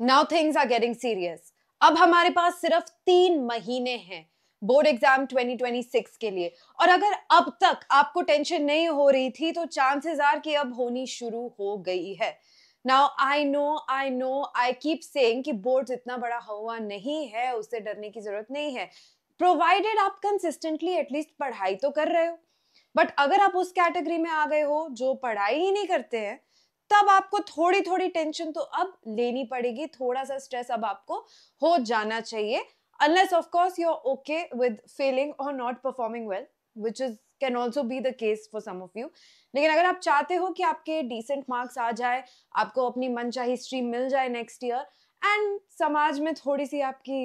Now things are getting serious. अब हमारे पास सिर्फ 3 महीने हैं बोर्ड एग्जाम 2026 के लिए, और अगर अब तक आपको टेंशन नहीं हो रही थी तो चांसेस आर कि अब होनी शुरू हो गई है। Now I know I keep saying कि बोर्ड इतना बड़ा हुआ नहीं है, उससे डरने की जरूरत नहीं है, प्रोवाइडेड आप कंसिस्टेंटली एटलीस्ट पढ़ाई तो कर रहे हो। बट अगर आप उस कैटेगरी में आ गए हो जो पढ़ाई ही नहीं करते हैं, तब आपको थोड़ी थोड़ी टेंशन तो अब लेनी पड़ेगी, थोड़ा सा स्ट्रेस अब आपको हो जाना चाहिए, unless of course you're okay with failing or not performing well, which is can also be the case for some of you। लेकिन अगर आप चाहते हो कि आपके decent marks आ जाए, आपको अपनी मनचाही स्ट्रीम मिल जाए नेक्स्ट ईयर, एंड समाज में थोड़ी सी आपकी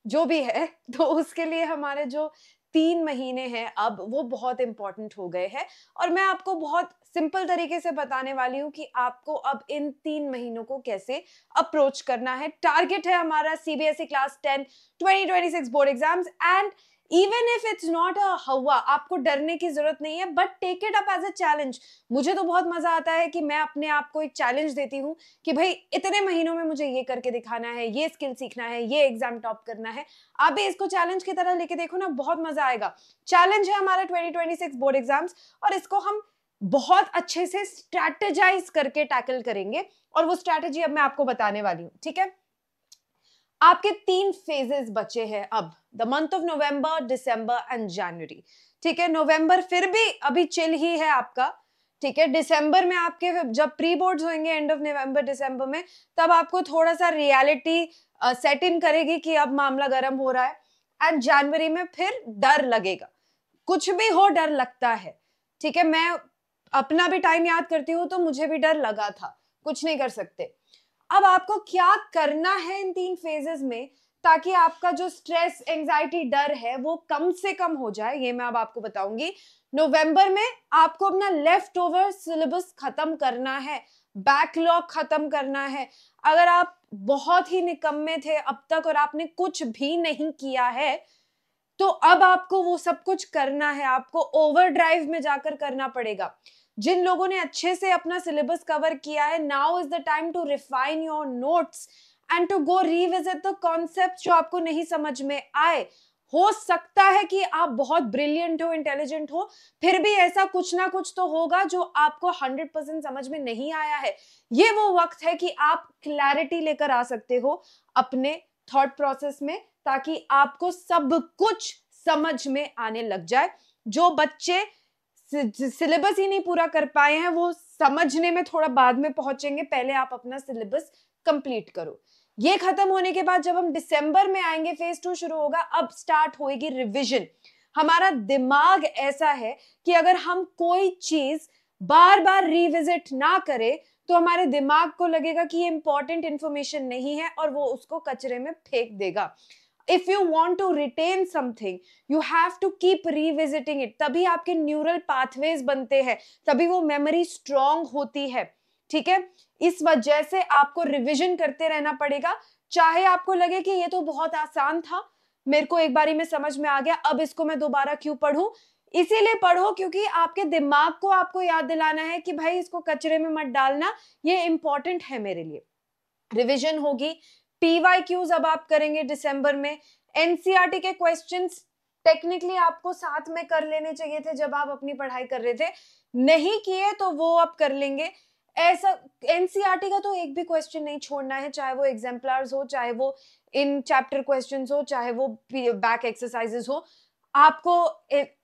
जो भी है, तो उसके लिए हमारे जो 3 महीने हैं अब वो बहुत इंपॉर्टेंट हो गए हैं। और मैं आपको बहुत सिंपल तरीके से बताने वाली हूँ कि आपको अब इन 3 महीनों को कैसे अप्रोच करना है। टारगेट है हमारा CBSE class 10 2026 board exams, and even if it's not a हवा, आपको डरने की जरूरत नहीं है, but take it up as a challenge. मुझे तो बहुत मजा आता है कि मैं अपने आप को एक चैलेंज देती हूँ कि भाई इतने महीनों में मुझे ये करके दिखाना है, ये स्किल सीखना है, ये एग्जाम टॉप करना है। आप भी इसको चैलेंज की तरह लेके देखो ना, बहुत मजा आएगा। चैलेंज है हमारा 2026 बोर्ड एग्जाम्स, और इसको हम बहुत अच्छे से स्ट्रैटेजाइज करके टैकल करेंगे, और वो स्ट्रैटेजी अब मैं आपको बताने वाली हूँ, ठीक है। आपके 3 फेजेस बचे हैं अब, the month of November, December and January. ठीक है, नवंबर फिर भी अभी चिल ही है आपका, ठीक है। दिसंबर में आपके जब प्री बोर्ड्स होंगे एंड ऑफ नवंबर दिसंबर में, तब आपको थोड़ा सा रियलिटी सेट इन करेगी कि अब मामला गर्म हो रहा है, एंड जनवरी में फिर डर लगेगा। कुछ भी हो, डर लगता है, ठीक है। मैं अपना भी टाइम याद करती हूँ तो मुझे भी डर लगा था, कुछ नहीं कर सकते। अब आपको क्या करना है इन 3 फेजेस में, ताकि आपका जो स्ट्रेस, एंजाइटी, डर है वो कम से कम हो जाए, ये मैं अब आपको बताऊंगी। नवंबर में आपको अपना लेफ्ट ओवर सिलेबस खत्म करना है, बैकलॉग खत्म करना है। अगर आप बहुत ही निकम्मे थे अब तक और आपने कुछ भी नहीं किया है, तो अब आपको वो सब कुछ करना है, आपको ओवरड्राइव में जाकर करना पड़ेगा। जिन लोगों ने अच्छे से अपना सिलेबस कवर किया है, now is the time to refine your notes and to go revisit the concept जो आपको नहीं समझ में आए। हो सकता है कि आप बहुत ब्रिलियंट हो, इंटेलिजेंट हो, फिर भी ऐसा कुछ ना कुछ तो होगा जो आपको 100% समझ में नहीं आया है। ये वो वक्त है कि आप क्लैरिटी लेकर आ सकते हो अपने थॉट प्रोसेस में, ताकि आपको सब कुछ समझ में आने लग जाए। जो बच्चे सिलेबस ही नहीं पूरा कर पाए हैं वो समझने में थोड़ा बाद में पहुंचेंगे, पहले आप अपना सिलेबस कंप्लीट करो। ये खत्म होने के बाद जब हम दिसंबर में आएंगे, फेज 2 शुरू होगा, अब स्टार्ट होएगी रिवीजन। हमारा दिमाग ऐसा है कि अगर हम कोई चीज बार बार रिविजिट ना करें तो हमारे दिमाग को लगेगा कि ये इंपॉर्टेंट इंफॉर्मेशन नहीं है और वो उसको कचरे में फेंक देगा। If you want to retain something, you have to keep revisiting it, तभी आपके न्यूरल पाथवेज बनते हैं, तभी वो मेमोरी स्ट्रांग होती है, ठीक है। इस वजह से आपको रिविजन करते रहना पड़ेगा, चाहे आपको लगे कि ये तो बहुत आसान था, मेरे को एक बारी में समझ में आ गया, अब इसको मैं दोबारा क्यों पढूं। इसीलिए पढ़ो क्योंकि आपके दिमाग को आपको याद दिलाना है कि भाई इसको कचरे में मत डालना, ये इंपॉर्टेंट है मेरे लिए। रिवीजन होगी, पीवाईक्यूज अब आप करेंगे दिसंबर में। एनसीईआरटी के क्वेश्चंस टेक्निकली आपको साथ में कर लेने चाहिए थे जब आप अपनी पढ़ाई कर रहे थे, नहीं किए तो वो आप कर लेंगे। ऐसा एनसीईआरटी का तो एक भी क्वेश्चन नहीं छोड़ना है, चाहे वो एग्जाम्पलर्स हो, चाहे वो इन चैप्टर क्वेश्चंस हो, चाहे वो बैक एक्सरसाइजेस हो। आपको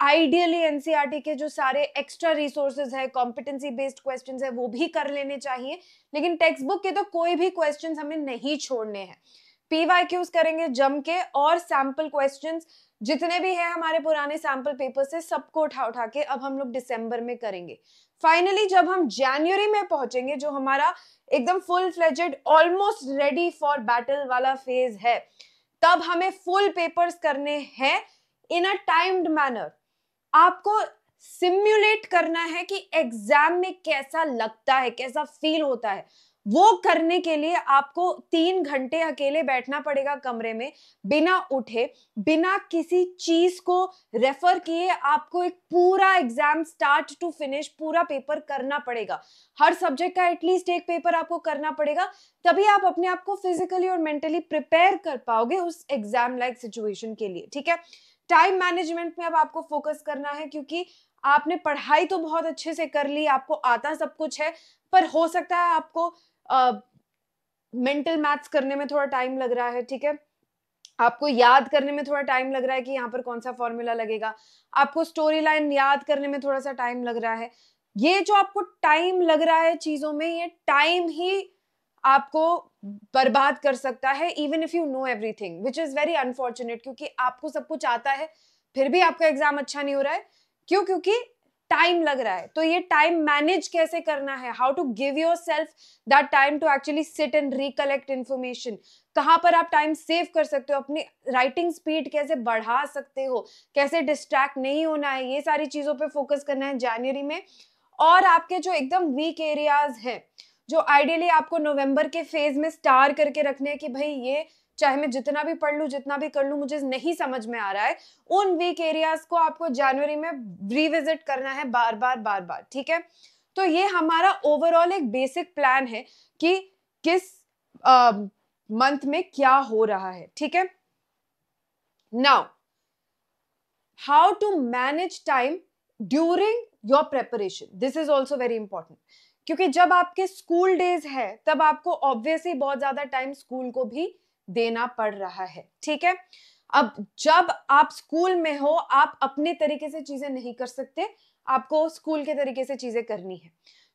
आइडियली एनसीईआरटी के जो सारे एक्स्ट्रा रिसोर्सेज है, कॉम्पिटेंसी बेस्ड क्वेश्चंस है, वो भी कर लेने चाहिए, लेकिन टेक्स्ट बुक के तो कोई भी क्वेश्चंस हमें नहीं छोड़ने हैं। पीवाईक्यूज करेंगे जम के, और सैंपल क्वेश्चंस जितने भी है हमारे पुराने सैंपल पेपर से सबको उठा उठा के अब हम लोग दिसंबर में करेंगे। फाइनली जब हम जनवरी में पहुंचेंगे, जो हमारा एकदम full fledged almost ready for battle वाला फेज है, तब हमें फुल पेपर्स करने हैं इन अ टाइम्ड मैनर। आपको सिम्युलेट करना है कि एग्जाम में कैसा लगता है, कैसा फील होता है। वो करने के लिए आपको 3 घंटे अकेले बैठना पड़ेगा कमरे में, बिना उठे, बिना किसी चीज को रेफर किए आपको एक पूरा एग्जाम स्टार्ट टू फिनिश पूरा पेपर करना पड़ेगा। हर सब्जेक्ट का एटलीस्ट एक पेपर आपको करना पड़ेगा, तभी आप अपने आप को फिजिकली और मेंटली प्रिपेयर कर पाओगे उस एग्जाम लाइक सिचुएशन के लिए, ठीक है। टाइम मैनेजमेंट में अब आपको फोकस करना है, क्योंकि आपने पढ़ाई तो बहुत अच्छे से कर ली, आपको आता सब कुछ है, पर हो सकता है आपको मेंटल मैथ्स करने में थोड़ा टाइम लग रहा है, ठीक है। आपको याद करने में थोड़ा टाइम लग रहा है कि यहाँ पर कौन सा फॉर्मूला लगेगा, आपको स्टोरी लाइन याद करने में थोड़ा सा टाइम लग रहा है। ये जो आपको टाइम लग रहा है चीजों में, ये टाइम ही आपको बर्बाद कर सकता है, even if you know everything, which is very unfortunate, क्योंकि आपको सब कुछ आता है फिर भी आपका एग्जाम अच्छा नहीं हो रहा है। क्यों? क्योंकि टाइम लग रहा है। तो ये टाइम मैनेज कैसे करना है, how to give yourself that time to actually sit and recollect information, कहाँ पर आप टाइम सेव कर सकते हो, अपनी राइटिंग स्पीड कैसे बढ़ा सकते हो, कैसे डिस्ट्रैक्ट नहीं होना है, ये सारी चीजों पे फोकस करना है जनवरी में। और आपके जो एकदम वीक एरियाज हैं, जो आइडियली आपको नवंबर के फेज में स्टार करके रखने हैं कि भाई ये चाहे मैं जितना भी पढ़ लूं, जितना भी कर लूं, मुझे नहीं समझ में आ रहा है, उन वीक एरियाज को आपको जनवरी में रिविजिट करना है बार बार बार बार, ठीक है। तो ये हमारा ओवरऑल एक बेसिक प्लान है कि किस मंथ में क्या हो रहा है, ठीक है। Now how to manage time during your preparation, this is also very important, क्योंकि जब आपके स्कूल डेज है तब आपको ऑब्वियसली बहुत ज्यादा टाइम स्कूल को भी देना पड़ रहा है, ठीक है। अब जब आप स्कूल में हो, आप अपने तरीके से चीजें नहीं कर सकते, आपको स्कूल के तरीके से चीजें करनी है।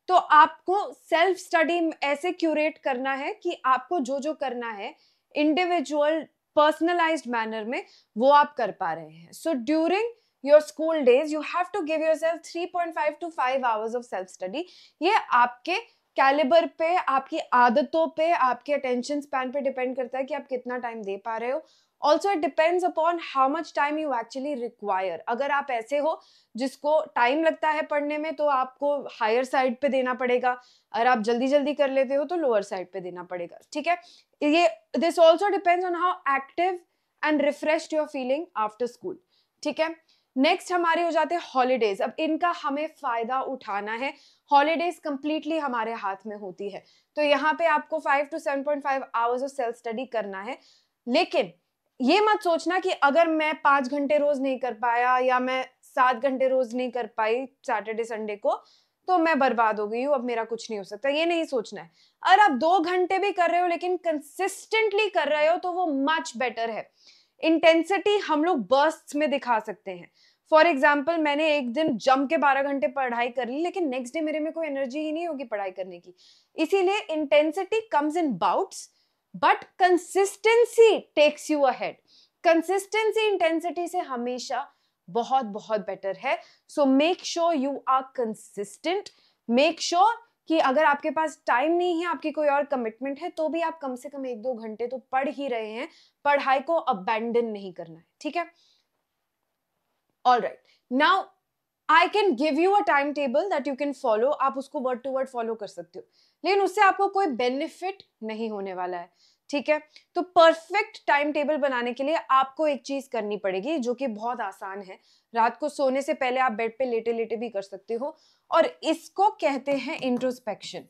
तो आपको सेल्फ स्टडी ऐसे क्यूरेट करना है कि आपको जो जो करना है इंडिविजुअल पर्सनलाइज्ड मैनर में वो आप कर पा रहे हैं। So during your school days you have to give yourself 3.5 to 5 hours of self study। ये आपके कैलिबर पे, आपकी आदतों पे, आपके अटेंशन स्पैन पे डिपेंड करता है कि आप कितना टाइम दे पा रहे हो। Also it depends upon how much time you actually require. अगर आप ऐसे हो जिसको टाइम लगता है पढ़ने में, तो आपको हायर साइड पे देना पड़ेगा, अगर आप जल्दी जल्दी कर लेते हो तो लोअर साइड पे देना पड़ेगा, ठीक है। ये this also depends on how active and refreshed you are feeling after school, ठीक है। नेक्स्ट हमारे हो जाते हैं हॉलीडेज। अब इनका हमें फायदा उठाना है, हॉलीडेज कंप्लीटली हमारे हाथ में होती है। तो यहाँ पे आपको 5 to 7.5 hours of self study करना है। लेकिन ये मत सोचना कि अगर मैं 5 घंटे रोज नहीं कर पाया या मैं 7 घंटे रोज नहीं कर पाई सैटरडे संडे को, तो मैं बर्बाद हो गई हूँ, अब मेरा कुछ नहीं हो सकता। ये नहीं सोचना है। अगर आप 2 घंटे भी कर रहे हो लेकिन कंसिस्टेंटली कर रहे हो तो वो मच बेटर है। इंटेंसिटी हम लोग बर्स्ट्स में दिखा सकते हैं। फॉर एग्जाम्पल, मैंने एक दिन जम के 12 घंटे पढ़ाई कर ली, लेकिन नेक्स्ट डे मेरे में कोई एनर्जी ही नहीं होगी पढ़ाई करने की। इसीलिए intensity comes in bouts, but consistency takes you ahead. Consistency intensity से हमेशा बहुत बहुत बेटर है। So make sure you are consistent. Make sure कि अगर आपके पास टाइम नहीं है, आपकी कोई और कमिटमेंट है, तो भी आप कम से कम 1-2 घंटे तो पढ़ ही रहे हैं। पढ़ाई को अबैंडन नहीं करना है, ठीक है। All right. Now I can give you a timetable that you can follow. आप उसको word to word follow कर सकते हो, लेकिन उससे आपको कोई बेनिफिट नहीं होने वाला है, ठीक है। तो परफेक्ट टाइम टेबल बनाने के लिए आपको एक चीज करनी पड़ेगी जो कि बहुत आसान है। रात को सोने से पहले आप बेड पे लेटे लेटे भी कर सकते हो, और इसको कहते हैं इंट्रोस्पेक्शन।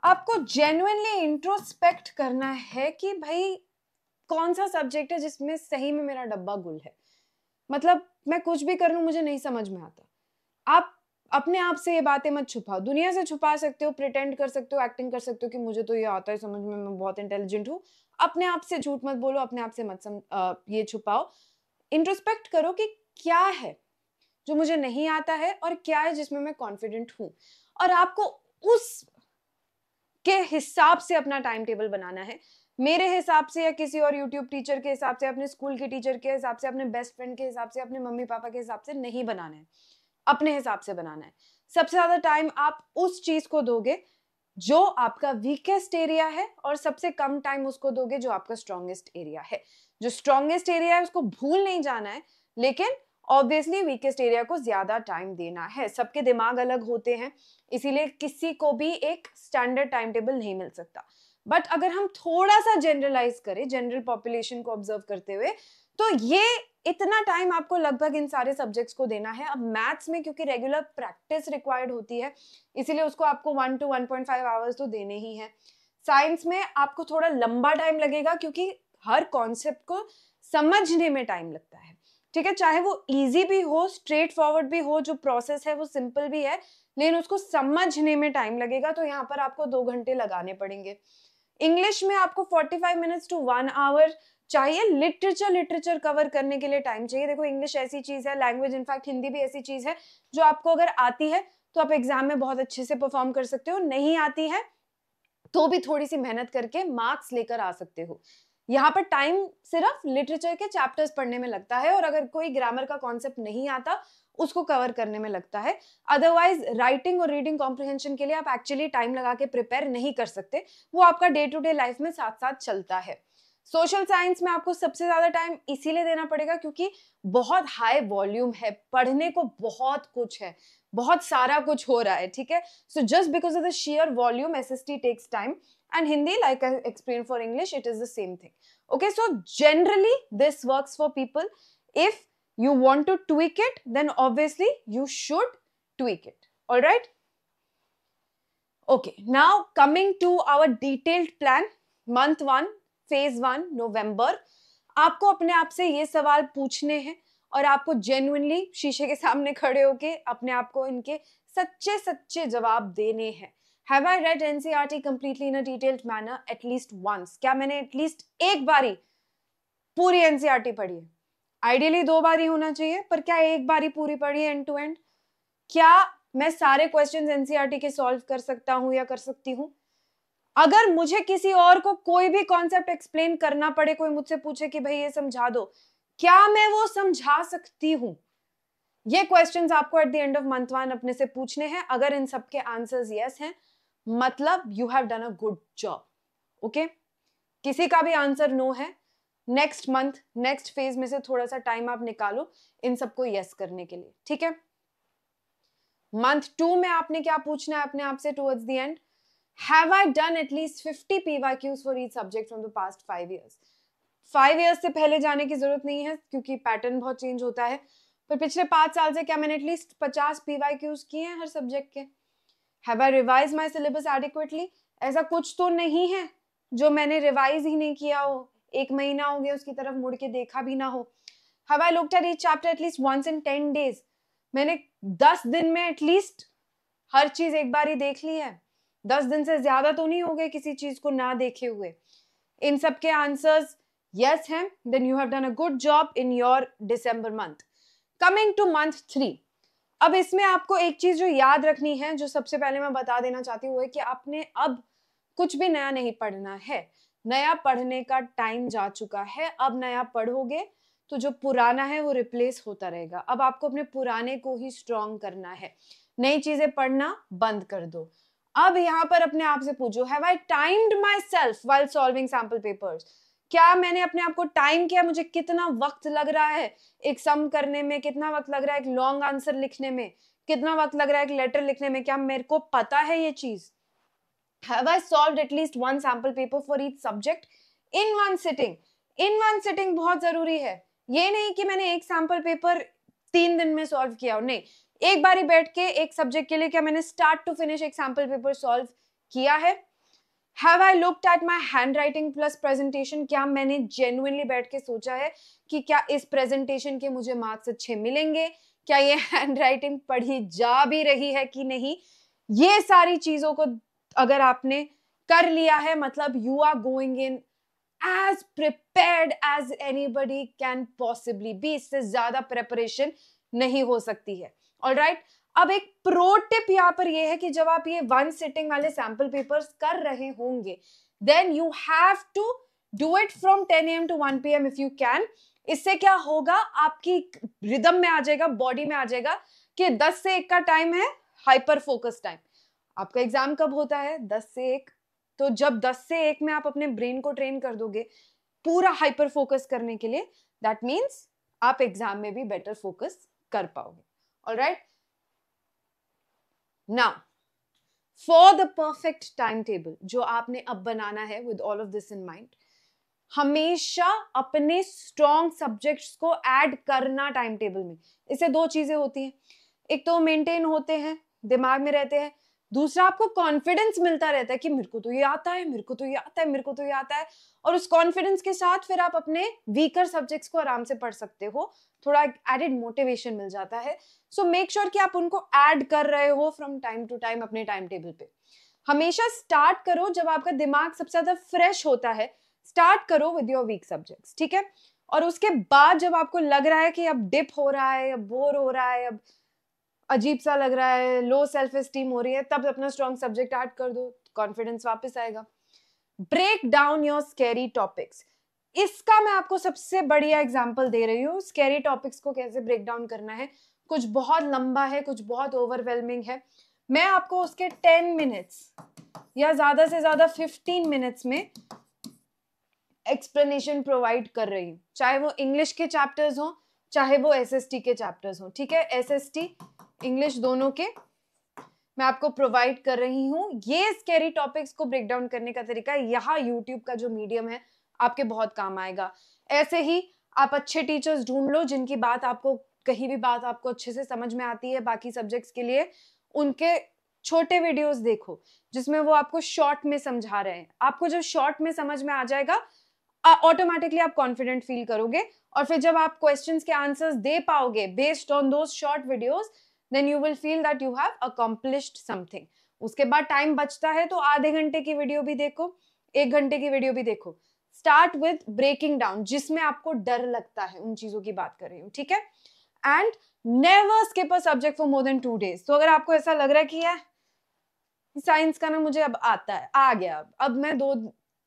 आपको जेन्युइनली इंट्रोस्पेक्ट करना है कि भाई कौन सा सब्जेक्ट है जिसमें सही में मेरा डब्बा गुल है। मतलब मैं कुछ भी कर लूं, मुझे नहीं समझ में आता। आप अपने आप से ये बातें मत छुपाओ। दुनिया से छुपा सकते हो, प्रिटेंड कर सकते हो, एक्टिंग कर सकते हो कि मुझे तो ये आता है समझ में, मैं बहुत इंटेलिजेंट हूँ। अपने आप से झूठ मत बोलो, अपने आप से मत ये छुपाओ। इंट्रोस्पेक्ट करो कि क्या है जो मुझे नहीं आता है और क्या है जिसमें मैं कॉन्फिडेंट हूँ, और आपको उस के हिसाब से अपना टाइम टेबल बनाना है। मेरे हिसाब से या किसी और यूट्यूब टीचर के हिसाब से, अपने स्कूल के टीचर के हिसाब से, अपने बेस्ट फ्रेंड के हिसाब से, अपने मम्मी पापा के हिसाब से नहीं बनाना है, अपने हिसाब से बनाना है। सबसे ज्यादा टाइम आप उस चीज को दोगे जो आपका वीकेस्ट एरिया है, और सबसे कम टाइम उसको दोगे जो आपका स्ट्रॉन्गेस्ट एरिया है। जो स्ट्रॉन्गेस्ट एरिया है उसको भूल नहीं जाना है, लेकिन ऑब्वियसली वीकेस्ट एरिया को ज्यादा टाइम देना है। सबके दिमाग अलग होते हैं, इसीलिए किसी को भी एक स्टैंडर्ड टाइम टेबल नहीं मिल सकता। बट अगर हम थोड़ा सा जनरलाइज करें, जनरल पॉपुलेशन को ऑब्जर्व करते हुए, तो ये इतना टाइम आपको लगभग इन सारे सब्जेक्ट्स को देना है। अब मैथ्स में क्योंकि रेगुलर प्रैक्टिस रिक्वायर्ड होती है, इसीलिए उसको आपको 1 to 1.5 आवर्स तो देने ही है। साइंस में आपको थोड़ा लंबा टाइम लगेगा क्योंकि हर कॉन्सेप्ट को समझने में टाइम लगता है, ठीक है, चाहे वो इजी भी हो, स्ट्रेट फॉरवर्ड भी हो, जो प्रोसेस है वो सिंपल भी है, लेकिन उसको समझने में टाइम लगेगा, तो यहाँ पर आपको 2 घंटे लगाने पड़ेंगे। इंग्लिश में आपको 45 मिनट्स टू 1 आवर चाहिए। लिटरेचर कवर करने के लिए टाइम चाहिए। देखो इंग्लिश ऐसी चीज है, लैंग्वेज, इनफैक्ट हिंदी भी ऐसी चीज है जो आपको अगर आती है तो आप एग्जाम में बहुत अच्छे से परफॉर्म कर सकते हो, नहीं आती है तो भी थोड़ी सी मेहनत करके मार्क्स लेकर आ सकते हो। यहाँ पर टाइम सिर्फ लिटरेचर के चैप्टर्स पढ़ने में लगता है, और अगर कोई ग्रामर का कॉन्सेप्ट नहीं आता उसको कवर करने में लगता है। अदरवाइज राइटिंग और रीडिंग कॉम्प्रिहेंशन के लिए आप एक्चुअली टाइम लगा के प्रिपेयर नहीं कर सकते, वो आपका डे टू डे लाइफ में साथ साथ चलता है। सोशल साइंस में आपको सबसे ज्यादा टाइम इसीलिए देना पड़ेगा क्योंकि बहुत हाई वॉल्यूम है, पढ़ने को बहुत कुछ है, बहुत सारा कुछ हो रहा है, ठीक है। So just because of the sheer volume SST takes time, and Hindi, like I explained for English, it is the same thing. Okay, so generally this works for people. If you want to tweak it, then obviously you should tweak it. All right? Okay, now coming to our detailed plan, month 1, phase 1, November. आपको अपने आप से ये सवाल पूछने हैं और आपको genuinely शीशे के सामने खड़े होके अपने आप को इनके सच्चे सच्चे जवाब देने हैं। Have I read NCERT completely in a detailed manner at least once? क्या मैंने एटलीस्ट एक बारी पूरी NCERT पढ़ी है? आइडियली 2 बारी होना चाहिए, पर क्या एक बारी पूरी पढ़ी है एंड टू एंड? क्या मैं सारे क्वेश्चंस NCERT के सॉल्व कर सकता हूं या कर सकती हूं? अगर मुझे किसी और को कोई भी कॉन्सेप्ट एक्सप्लेन करना पड़े, कोई मुझसे पूछे कि भाई ये समझा दो, क्या मैं वो समझा सकती हूँ? ये क्वेश्चंस आपको at the end of month 1 अपने से पूछने हैं। अगर इन सबके आंसर्स यस हैं, मतलब you have done a good job. Okay, किसी का भी आंसर नो है, नेक्स्ट मंथ नेक्स्ट फेज में से थोड़ा सा टाइम आप निकालो इन सबको यस करने के लिए, ठीक है। मंथ 2 में आपने क्या पूछना है अपने आप से towards the end? Have I done at least 50 PYQs for each subject from the past 5 years? 5 years से पहले जाने की जरूरत नहीं है क्योंकि पैटर्न बहुत चेंज होता है, पर पिछले 5 साल से क्या मैंने एटलीस्ट 50 PYQs किए हैं हर सब्जेक्ट के? Have I revised my syllabus adequately? ऐसा कुछ तो नहीं है जो मैंने रिवाइज ही नहीं किया हो, 1 महीना हो गया उसकी तरफ मुड़ के देखा भी ना हो। Have I looked at each chapter at least once in 10 days? मैंने 10 दिन में एटलीस्ट हर चीज एक बार ही देख ली है। 10 दिन से ज्यादा तो नहीं हो गए किसी चीज को ना देखे हुए। इन सब के आंसर्स यस हैं, then you have done a good job in your December month. Coming to month 3. अब इसमें आपको एक चीज जो याद रखनी है, जो सबसे पहले मैं बता देना चाहती हूँ, है कि आपने अब कुछ भी नया नहीं पढ़ना है। नया पढ़ने का टाइम जा चुका है। अब नया पढ़ोगे तो जो पुराना है वो रिप्लेस होता रहेगा। अब आपको अपने पुराने को ही स्ट्रॉन्ग करना है, नई चीजें पढ़ना बंद कर दो। अब यहाँ पर अपने आप से पूछो, have I timed my self while solving sample papers? क्या मैंने अपने आप को टाइम किया? मुझे कितना वक्त लग रहा है एक सम करने में, कितना वक्त लग रहा है एक लॉन्ग आंसर लिखने में, कितना वक्त लग रहा है एक लेटर लिखने में? क्या मेरे को पता है ये चीज? Have I solved at least one sample paper for each subject in one sitting? In one sitting बहुत जरूरी है। ये नहीं कि मैंने एक सैम्पल पेपर 3 दिन में सॉल्व किया हो, नहीं, एक बारी बैठ के एक सब्जेक्ट के लिए क्या मैंने स्टार्ट टू फिनिश एक सैम्पल पेपर सॉल्व किया है? Have I looked at my handwriting plus presentation? क्या मैंने genuinely बैठ के सोचा है कि क्या इस प्रेजेंटेशन के मुझे मार्क्स अच्छे मिलेंगे? क्या ये हैंडराइटिंग पढ़ी जा भी रही है कि नहीं? ये सारी चीजों को अगर आपने कर लिया है, मतलब you are going in as prepared as anybody can possibly be. इससे ज्यादा प्रेपरेशन नहीं हो सकती है। ऑलराइट, अब एक प्रो टिप यहाँ पर ये है कि जब आप ये 1 सिटिंग वाले सैंपल पेपर्स कर रहे होंगे, then you have to do it from 10 AM to 1 PM if you can. इससे क्या होगा, आपकी रिदम में आ जाएगा, बॉडी में आ जाएगा कि 10 से 1 का टाइम है हाइपर फोकस टाइम। आपका एग्जाम कब होता है? 10 से 1। तो जब 10 से 1 में आप अपने ब्रेन को ट्रेन कर दोगे पूरा हाइपर फोकस करने के लिए, दैट मीन्स आप एग्जाम में भी बेटर फोकस कर पाओगे। Alright, now for the perfect time table जो आपने अब बनाना है with all of this in mind, हमेशा अपने स्ट्रॉन्ग सब्जेक्ट्स को ऐड करना टाइम टेबल में। इससे दो चीजें होती हैं, एक तो मेंटेन होते हैं, दिमाग में रहते हैं, दूसरा आपको कॉन्फिडेंस मिलता रहता है कि मेरे को तो ये आता है, मेरे को तो ये आता है, मेरे को तो ये आता है, और उस कॉन्फिडेंस के साथ फिर आप अपने वीकर सब्जेक्ट्स को आराम से पढ़ सकते हो, थोड़ा एडेड मोटिवेशन मिल जाता है। सो मेक श्योर कि आप उनको ऐड कर रहे हो फ्रॉम टाइम टू टाइम अपने टाइम टेबल पे। हमेशा स्टार्ट करो जब आपका दिमाग सबसे ज्यादा फ्रेश होता है, स्टार्ट करो विद योर वीक सब्जेक्ट्स, ठीक है। और उसके बाद जब आपको लग रहा है कि अब डिप हो रहा है, अब बोर हो रहा है, अब अजीब सा लग रहा है, लो सेल्फ एस्टीम हो रही है, तब अपना स्ट्रॉन्ग सब्जेक्ट ऐड कर दो, कॉन्फिडेंस वापस आएगा। Break down your scary topics, इसका मैं आपको सबसे बढ़िया एग्जांपल दे रही हूँ। स्कैरी टॉपिक्स को कैसे ब्रेक डाउन करना है, कुछ बहुत लंबा है, कुछ बहुत ओवरवेलमिंग है, मैं आपको उसके 10 मिनट्स या ज्यादा से ज्यादा 15 मिनट्स में एक्सप्लेनेशन प्रोवाइड कर रही हूँ, चाहे वो इंग्लिश के चैप्टर्स हो, चाहे वो एसएसटी के चैप्टर्स हो, ठीक है। एसएसटी इंग्लिश दोनों के मैं आपको प्रोवाइड कर रही हूँ। ये स्कैरी टॉपिक्स को ब्रेक डाउन करने का तरीका, यहाँ यूट्यूब का जो मीडियम है आपके बहुत काम आएगा। ऐसे ही आप अच्छे टीचर्स ढूंढ लो जिनकी बात आपको, कहीं भी बात आपको अच्छे से समझ में आती है बाकी सब्जेक्ट्स के लिए, उनके छोटे वीडियोस देखो जिसमें वो आपको शॉर्ट में समझा रहे हैं। आपको जब शॉर्ट में समझ में आ जाएगा, ऑटोमेटिकली आप कॉन्फिडेंट फील करोगे, और फिर जब आप क्वेश्चंस के आंसर्स दे पाओगे based on those short videos, then you will feel that you have accomplished something. उसके बाद टाइम बचता है तो आधे घंटे की वीडियो भी देखो, 1 घंटे की वीडियो भी देखो। स्टार्ट विद ब्रेकिंग डाउन, जिसमें आपको डर लगता है उन चीजों की बात कर रही हूँ, ठीक है। And never skip a subject for more than 2 days। तो अगर आपको ऐसा लग रहा है कि यार साइंस का ना मुझे अब आता है, आ गया, अब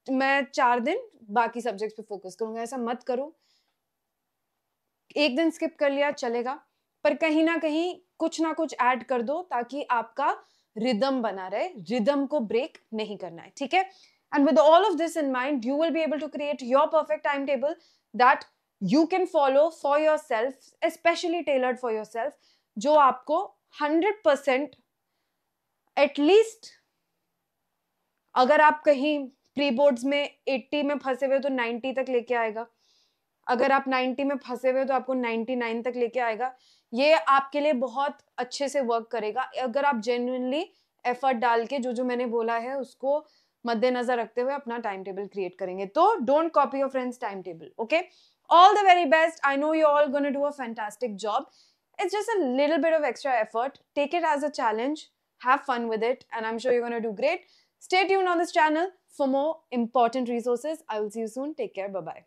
मैं 4 दिन बाकी सब्जेक्ट्स पे फोकस करूंगा, ऐसा मत करो। एक दिन स्किप कर लिया चलेगा, पर कहीं ना कहीं कुछ ना कुछ ऐड कर दो ताकि आपका रिदम बना रहे, रिदम को ब्रेक नहीं करना है, ठीक है। And with all of this in mind, you will be able to create your perfect time table that you can follow for yourself, specially tailored for yourself, जो आपको 100% at least, अगर आप कहीं प्री बोर्ड्स में 80 में फंसे हुए तो 90 तक लेके आएगा, अगर आप 90 में फंसे हुए तो आपको 99 तक लेके आएगा। ये आपके लिए बहुत अच्छे से वर्क करेगा अगर आप जेन्युइनली एफर्ट डाल के जो जो मैंने बोला है उसको मद्देनजर रखते हुए अपना टाइम टेबल क्रिएट करेंगे। तो don't copy your friends time table, okay. All the very best, I know you all gonna do a fantastic job. It's just a little bit of extra effort. Take it as a challenge, have fun with it, and I'm sure you're going to do great. Stay tuned on this channel for more important resources. I will see you soon. Take care. Bye-bye.